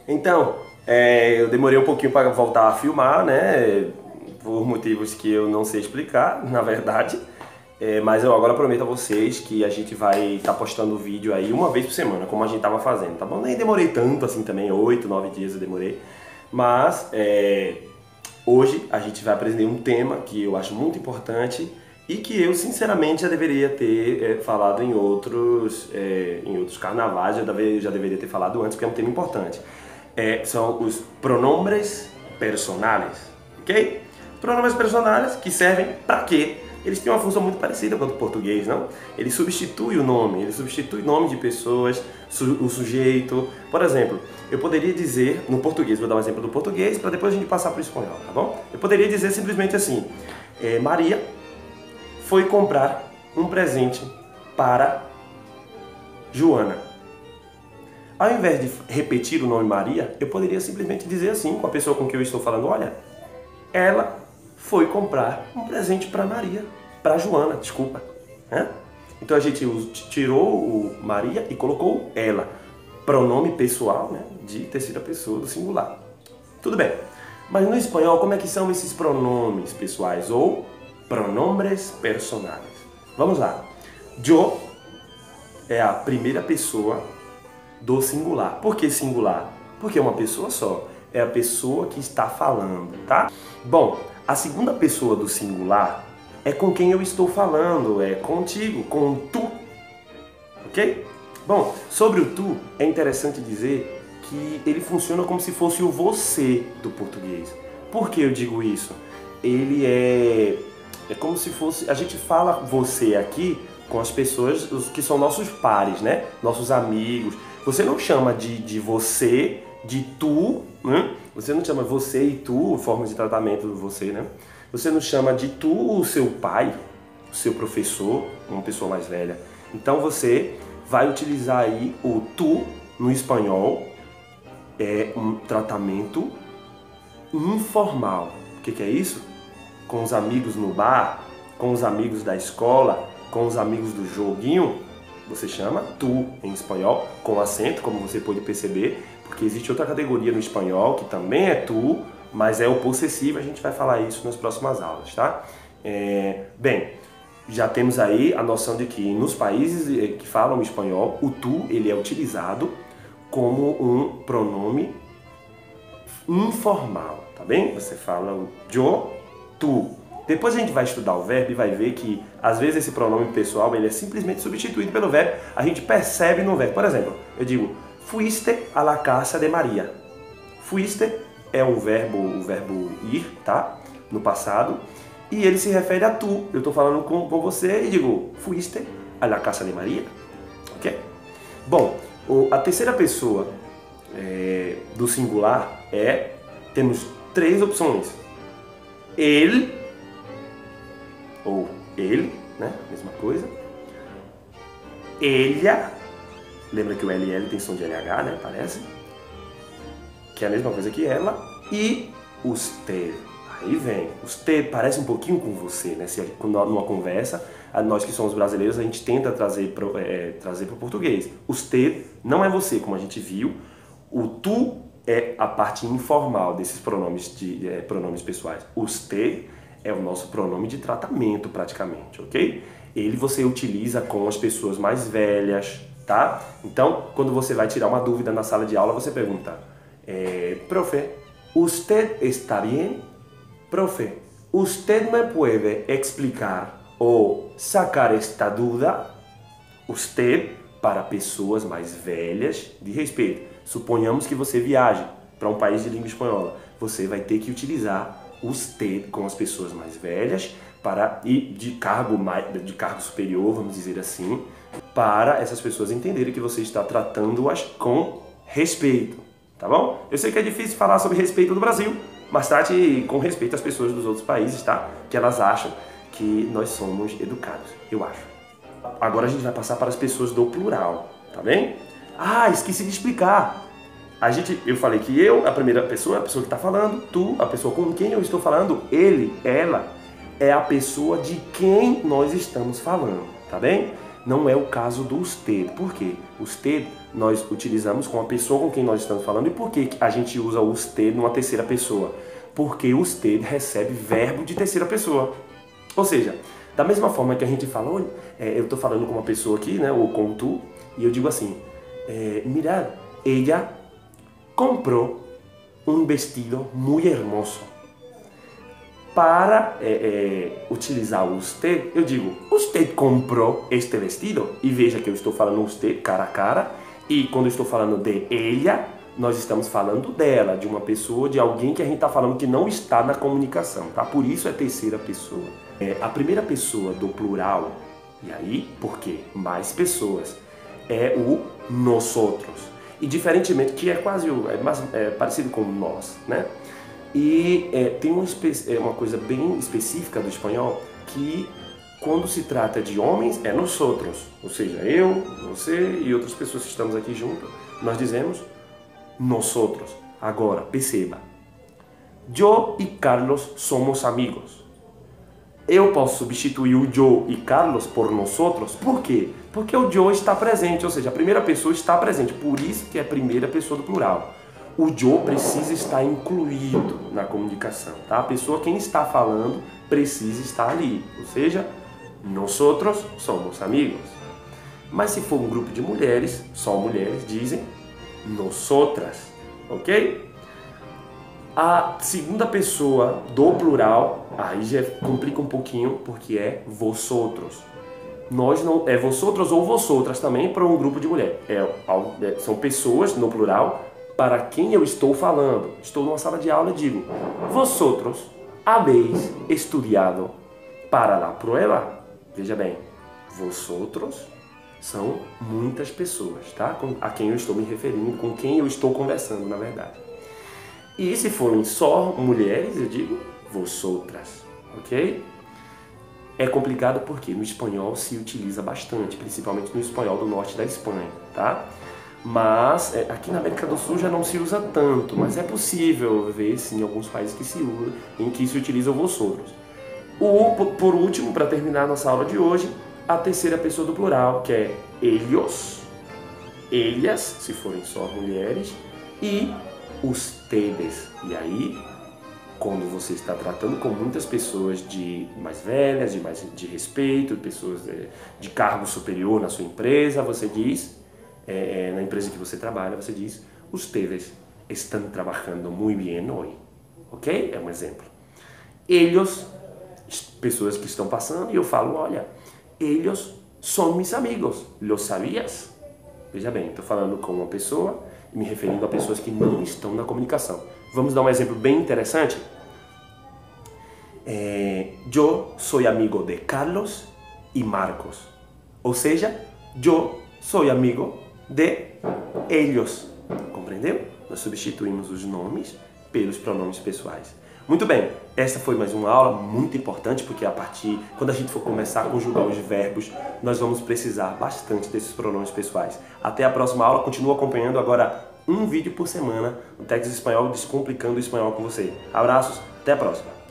Então, eu demorei um pouquinho para voltar a filmar, né? Por motivos que eu não sei explicar, na verdade. Mas eu agora prometo a vocês que a gente vai estar postando o vídeo aí uma vez por semana, como a gente estava fazendo, tá bom? Nem demorei tanto assim também, 8, 9 dias eu demorei. Mas hoje a gente vai aprender um tema que eu acho muito importante e que eu sinceramente já deveria ter falado em outros carnavais, já deveria ter falado antes, porque é um tema importante. São os pronombres personales, ok? Pronombres personales que servem para quê? Eles têm uma função muito parecida com o português, não? Ele substitui o nome, nome de pessoas, o sujeito. Por exemplo, eu poderia dizer, no português, vou dar um exemplo do português, para depois a gente passar para o espanhol, tá bom? Eu poderia dizer simplesmente assim, Maria foi comprar um presente para Joana. Ao invés de repetir o nome Maria, eu poderia simplesmente dizer assim, com a pessoa com quem eu estou falando, olha, ela foi comprar um presente para Maria, para Joana, desculpa. Então a gente tirou o Maria e colocou ela. Pronome pessoal, né, de terceira pessoa do singular. Tudo bem. Mas no espanhol, como é que são esses pronomes pessoais ou pronombres personales? Vamos lá. Yo é a primeira pessoa do singular. Por que singular? Porque é uma pessoa só. É a pessoa que está falando, tá? Bom, a segunda pessoa do singular é com quem eu estou falando, é contigo, com tu, ok? Bom, sobre o tu, é interessante dizer que ele funciona como se fosse o você do português. Por que eu digo isso? Ele é como se fosse, a gente fala você aqui com as pessoas que são nossos pares, né? Nossos amigos. Você não chama de você, de tu, né? Você não chama você e tu, formas de tratamento do você, né? Você não chama de tu o seu pai, o seu professor, uma pessoa mais velha. Então você vai utilizar aí o tu no espanhol, é um tratamento informal. O que é isso? Com os amigos no bar, com os amigos da escola, com os amigos do joguinho, você chama tu em espanhol, com acento, como você pode perceber, porque existe outra categoria no espanhol que também é tu, mas é o possessivo, a gente vai falar isso nas próximas aulas, tá? Bem, já temos aí a noção de que nos países que falam espanhol, o tu ele é utilizado como um pronome informal, tá bem? Você fala o yo, tu. Depois a gente vai estudar o verbo e vai ver que, às vezes, esse pronome pessoal ele é simplesmente substituído pelo verbo. A gente percebe no verbo. Por exemplo, eu digo, fuiste a la casa de Maria. Fuiste é o verbo ir, tá? No passado. E ele se refere a tu. Eu estou falando com você e digo, fuiste a la casa de Maria. Ok? Bom, a terceira pessoa do singular temos três opções. Ele ou ele, né? Mesma coisa. Ella, lembra que o LL tem som de LH, né? Parece. Que é a mesma coisa que ela. E usted. Aí vem. Usted parece um pouquinho com você, né? Numa conversa, nós que somos brasileiros, a gente tenta trazer para o português. Usted não é você, como a gente viu. O tu é a parte informal desses pronomes, pronomes pessoais. Usted é o nosso pronome de tratamento praticamente, ok? Ele você utiliza com as pessoas mais velhas, tá? Então, quando você vai tirar uma dúvida na sala de aula, você pergunta, profe, ¿usted está bien? Profe, ¿usted me puede explicar ou sacar esta duda? Usted, para pessoas mais velhas, de respeito. Suponhamos que você viaje para um país de língua espanhola. Você vai ter que utilizar usted com as pessoas mais velhas e de cargo superior, vamos dizer assim, para essas pessoas entenderem que você está tratando-as com respeito, tá bom? Eu sei que é difícil falar sobre respeito no Brasil, mas trate com respeito as pessoas dos outros países, tá? Que elas acham que nós somos educados, eu acho. Agora a gente vai passar para as pessoas do plural, tá bem? Ah, esqueci de explicar. Eu falei que eu, a primeira pessoa, a pessoa que está falando, tu, a pessoa com quem eu estou falando, ele, ela, é a pessoa de quem nós estamos falando, tá bem? Não é o caso do usted. Por quê? Usted nós utilizamos com a pessoa com quem nós estamos falando. E por que a gente usa o usted numa terceira pessoa? Porque o usted recebe verbo de terceira pessoa. Ou seja, da mesma forma que a gente fala, olha, eu estou falando com uma pessoa aqui, né, ou com tu, e eu digo assim, mirad, ella comprou um vestido muito hermoso. Para utilizar o usted, eu digo, usted comprou este vestido? E veja que eu estou falando usted cara a cara, e quando eu estou falando de ella, nós estamos falando dela, de uma pessoa, de alguém que a gente está falando que não está na comunicação, tá? Por isso é terceira pessoa. A primeira pessoa do plural, e aí, por quê? Mais pessoas, é o nosotros. E diferentemente, que é quase parecido com nós, né? E tem uma coisa bem específica do espanhol, que quando se trata de homens, é nosotros. Ou seja, eu, você e outras pessoas que estamos aqui juntos, nós dizemos nosotros. Agora, perceba. Eu e Carlos somos amigos. Eu posso substituir o eu e Carlos por nosotros. Por quê? Porque o eu está presente, ou seja, a primeira pessoa está presente. Por isso que é a primeira pessoa do plural. O eu precisa estar incluído na comunicação, tá? A pessoa, quem está falando, precisa estar ali. Ou seja, nosotros somos amigos. Mas se for um grupo de mulheres, só mulheres dizem nosotras, ok? A segunda pessoa do plural, aí já complica um pouquinho, porque é vosotros. Nós não, é vosotros ou vosotras também para um grupo de mulheres. São pessoas no plural para quem eu estou falando. Estou numa sala de aula e digo, vosotros habéis estudiado para la prueba. Veja bem, vosotros são muitas pessoas, tá? A quem eu estou me referindo, com quem eu estou conversando, na verdade. E se forem só mulheres, eu digo vosotras, ok? É complicado porque no espanhol se utiliza bastante, principalmente no espanhol do norte da Espanha, tá? Mas aqui na América do Sul já não se usa tanto, mas é possível ver sim alguns países que se usam, em que se utiliza o vosotros. Por último, para terminar nossa aula de hoje, a terceira pessoa do plural, que é ellos, ellas, se forem só mulheres, e ustedes. E aí, quando você está tratando com muitas pessoas mais velhas, de respeito, pessoas de cargo superior na sua empresa, você diz, na empresa que você trabalha, você diz, ustedes estão trabalhando muito bem hoje. Ok? É um exemplo. Ellos, pessoas que estão passando, e eu falo, olha, ellos son mis amigos, ¿lo sabías? Veja bem, estou falando com uma pessoa e me referindo a pessoas que não estão na comunicação. Vamos dar um exemplo bem interessante? Eu sou amigo de Carlos e Marcos. Ou seja, eu sou amigo de ellos. Compreendeu? Nós substituímos os nomes pelos pronomes pessoais. Muito bem, essa foi mais uma aula muito importante, porque quando a gente for começar a conjugar os verbos, nós vamos precisar bastante desses pronomes pessoais. Até a próxima aula, continua acompanhando agora um vídeo por semana no Texas Espanhol, descomplicando o espanhol com você. Abraços, até a próxima!